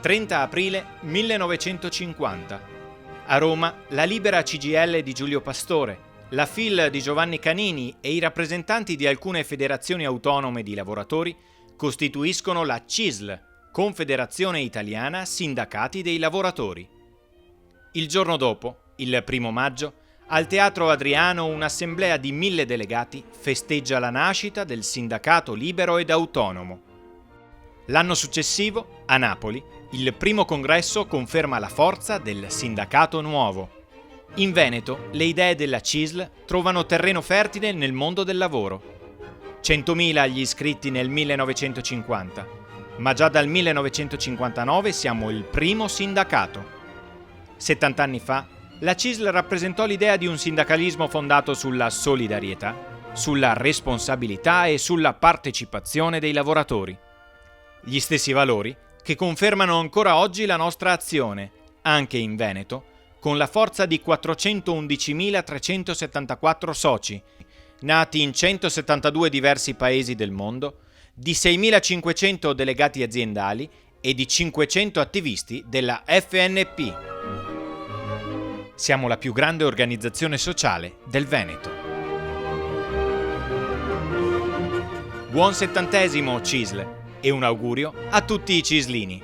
30 aprile 1950. A Roma, la libera CGIL di Giulio Pastore, la FIL di Giovanni Canini e i rappresentanti di alcune federazioni autonome di lavoratori costituiscono la CISL, Confederazione Italiana Sindacati dei Lavoratori. Il giorno dopo, il 1 maggio, al Teatro Adriano un'assemblea di 1000 delegati festeggia la nascita del sindacato libero ed autonomo. L'anno successivo, a Napoli, il primo congresso conferma la forza del sindacato nuovo. In Veneto, le idee della CISL trovano terreno fertile nel mondo del lavoro. 100.000 gli iscritti nel 1950, ma già dal 1959 siamo il primo sindacato. 70 anni fa, la CISL rappresentò l'idea di un sindacalismo fondato sulla solidarietà, sulla responsabilità e sulla partecipazione dei lavoratori. Gli stessi valori che confermano ancora oggi la nostra azione, anche in Veneto, con la forza di 411.374 soci, nati in 172 diversi paesi del mondo, di 6.500 delegati aziendali e di 500 attivisti della FNP. Siamo la più grande organizzazione sociale del Veneto. Buon 70° CISL! E un augurio a tutti i cislini.